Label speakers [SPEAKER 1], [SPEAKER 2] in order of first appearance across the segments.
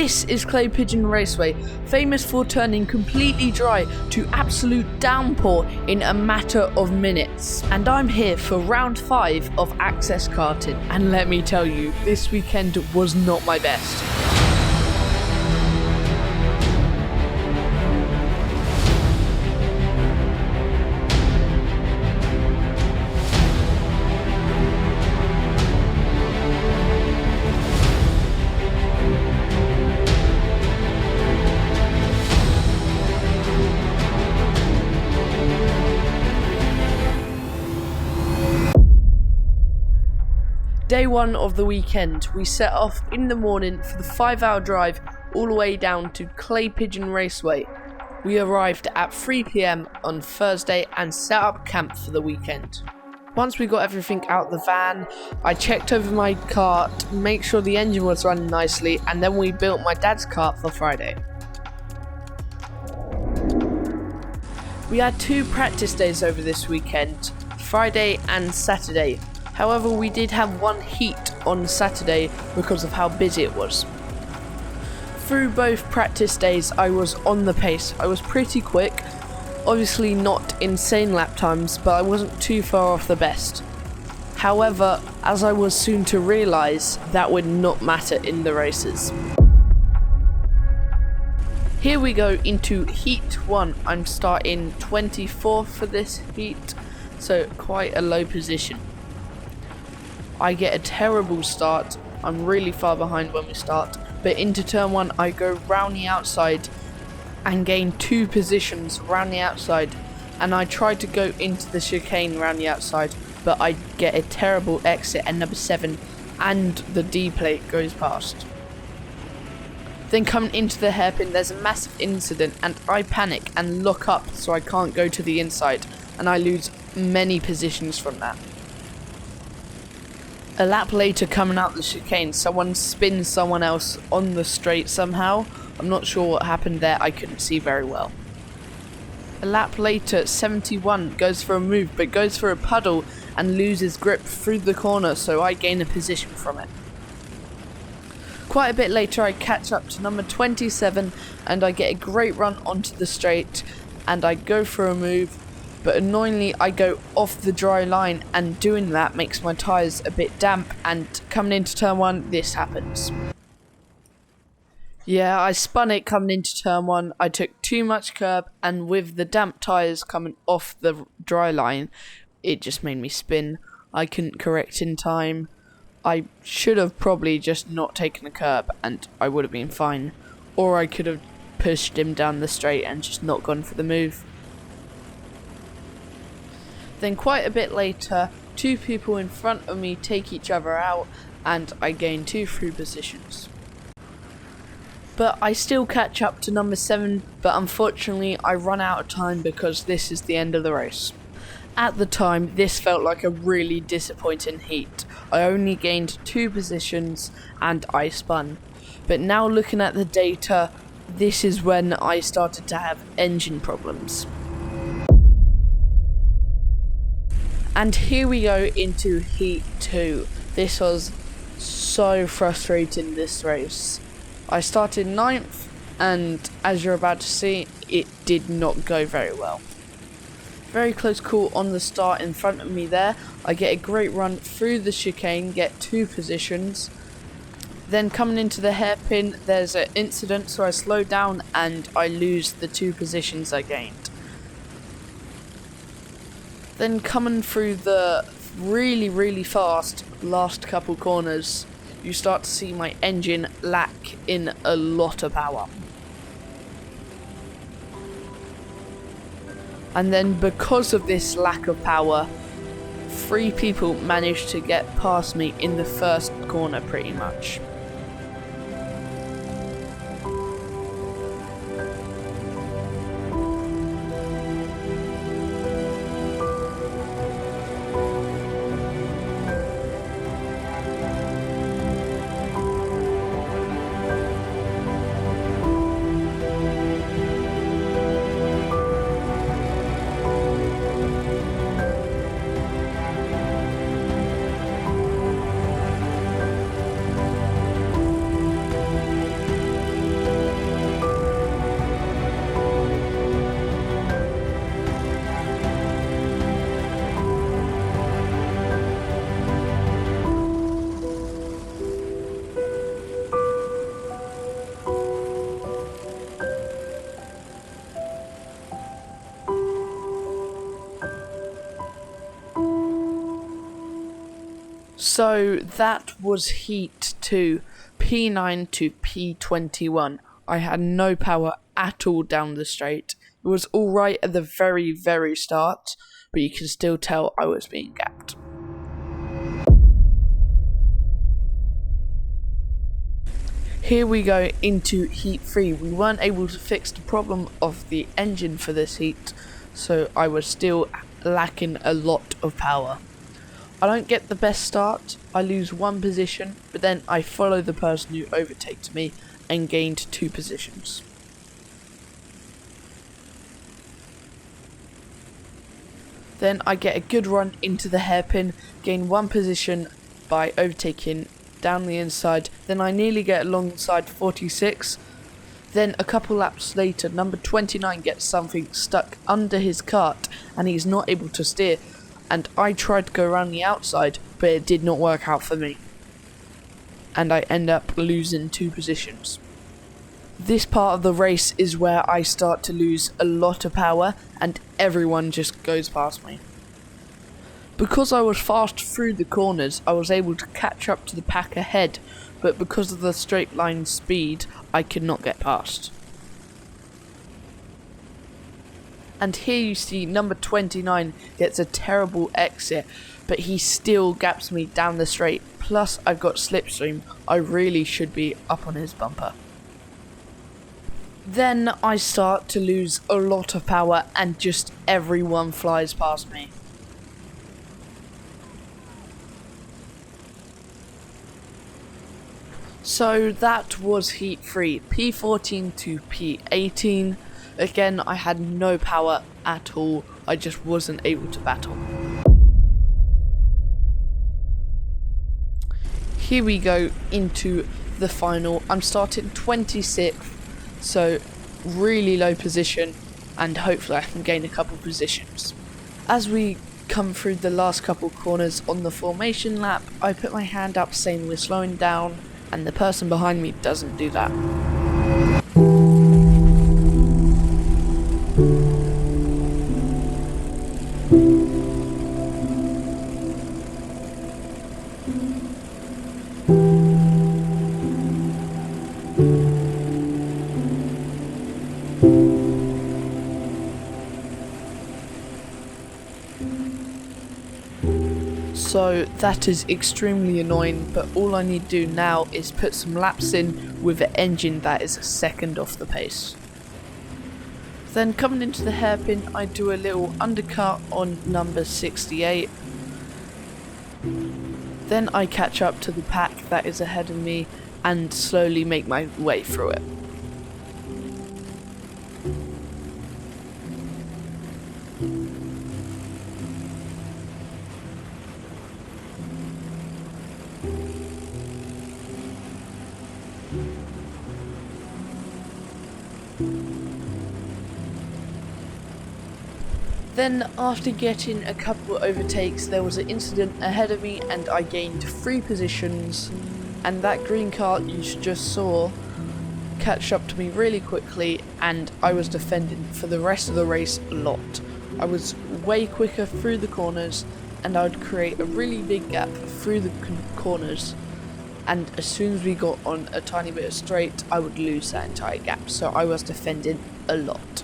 [SPEAKER 1] This is Clay Pigeon Raceway, famous for turning completely dry to absolute downpour in a matter of minutes. And I'm here for round 5 of Access Karting. And let me tell you, this weekend was not my best. Day 1 of the weekend, we set off in the morning for the 5-hour drive all the way down to Clay Pigeon Raceway. We arrived at 3 PM on Thursday and set up camp for the weekend. Once we got everything out the van, I checked over my kart, make sure the engine was running nicely, and then we built my dad's kart for Friday. We had 2 practice days over this weekend, Friday and Saturday. However, we did have 1 heat on Saturday because of how busy it was. Through both practice days, I was on the pace. I was pretty quick, obviously not insane lap times, but I wasn't too far off the best. However, as I was soon to realise, that would not matter in the races. Here we go into Heat 1. I'm starting 24th for this heat, so quite a low position. I get a terrible start. I'm really far behind when we start, but into turn 1 I go round the outside and gain 2 positions round the outside, and I try to go into the chicane round the outside, but I get a terrible exit at number 7 and the D plate goes past. Then coming into the hairpin, there's a massive incident and I panic and lock up so I can't go to the inside, and I lose many positions from that. A lap later, coming out the chicane, someone spins someone else on the straight somehow. I'm not sure what happened there, I couldn't see very well. A lap later, 71 goes for a move but goes for a puddle and loses grip through the corner, so I gain a position from it. Quite a bit later I catch up to number 27 and I get a great run onto the straight and I go for a move, but annoyingly I go off the dry line, and doing that makes my tyres a bit damp, and coming into turn 1 this happens. Yeah, I spun it coming into turn 1, I took too much curb, and with the damp tyres coming off the dry line, it just made me spin. I couldn't correct in time. I should have probably just not taken the curb and I would have been fine, or I could have pushed him down the straight and just not gone for the move. Then quite a bit later, 2 people in front of me take each other out and I gain 2 through positions. But I still catch up to number 7, but unfortunately I run out of time because this is the end of the race. At the time, this felt like a really disappointing heat. I only gained 2 positions and I spun. But now looking at the data, this is when I started to have engine problems. And here we go into Heat 2. This was so frustrating, this race. I started 9th, and as you're about to see, it did not go very well. Very close call on the start in front of me there. I get a great run through the chicane, get 2 positions. Then coming into the hairpin, there's an incident, so I slow down and I lose the 2 positions I gained. Then coming through the really fast last couple corners, you start to see my engine lack in a lot of power. And then because of this lack of power, 3 people managed to get past me in the first corner pretty much. So that was heat 2, P9 to P21. I had no power at all down the straight. It was alright at the very start, but you can still tell I was being gapped. Here we go into heat 3. We weren't able to fix the problem of the engine for this heat, so I was still lacking a lot of power. I don't get the best start, I lose 1 position, but then I follow the person who overtakes me and gained 2 positions. Then I get a good run into the hairpin, gain 1 position by overtaking down the inside, then I nearly get alongside 46. Then a couple laps later, number 29 gets something stuck under his kart and he's not able to steer, and I tried to go around the outside, but it did not work out for me, and I end up losing 2 positions. This part of the race is where I start to lose a lot of power and everyone just goes past me. Because I was fast through the corners, I was able to catch up to the pack ahead, but because of the straight line speed, I could not get past. And here you see number 29 gets a terrible exit, but he still gaps me down the straight, plus I've got slipstream. I really should be up on his bumper. Then I start to lose a lot of power and just everyone flies past me. So that was heat 3, P14 to P18. Again, I had no power at all, I just wasn't able to battle. Here we go into the final. I'm starting 26th, so really low position, and hopefully I can gain a couple positions. As we come through the last couple corners on the formation lap, I put my hand up saying we're slowing down, and the person behind me doesn't do that. So that is extremely annoying, but all I need to do now is put some laps in with an engine that is a second off the pace. Then coming into the hairpin, I do a little undercut on number 68. Then I catch up to the pack that is ahead of me and slowly make my way through it. Then after getting a couple overtakes, there was an incident ahead of me and I gained 3 positions, and that green kart you just saw catch up to me really quickly, and I was defending for the rest of the race a lot. I was way quicker through the corners and I would create a really big gap through the corners, and as soon as we got on a tiny bit of straight I would lose that entire gap, so I was defending a lot.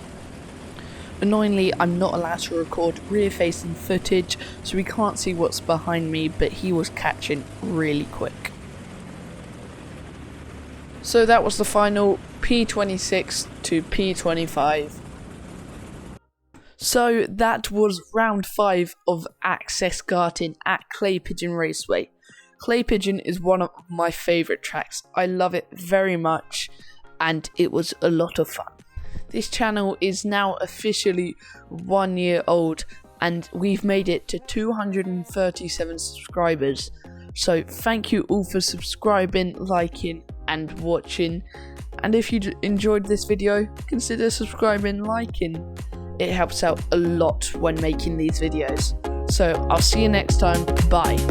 [SPEAKER 1] Annoyingly, I'm not allowed to record rear-facing footage, so we can't see what's behind me, but he was catching really quick. So that was the final, P26 to P25. So that was round 5 of Access Karting at Clay Pigeon Raceway. Clay Pigeon is one of my favourite tracks. I love it very much, and it was a lot of fun. This channel is now officially 1 year old and we've made it to 237 subscribers. So thank you all for subscribing, liking and watching. And if you enjoyed this video, consider subscribing, liking. It helps out a lot when making these videos. So I'll see you next time. Bye.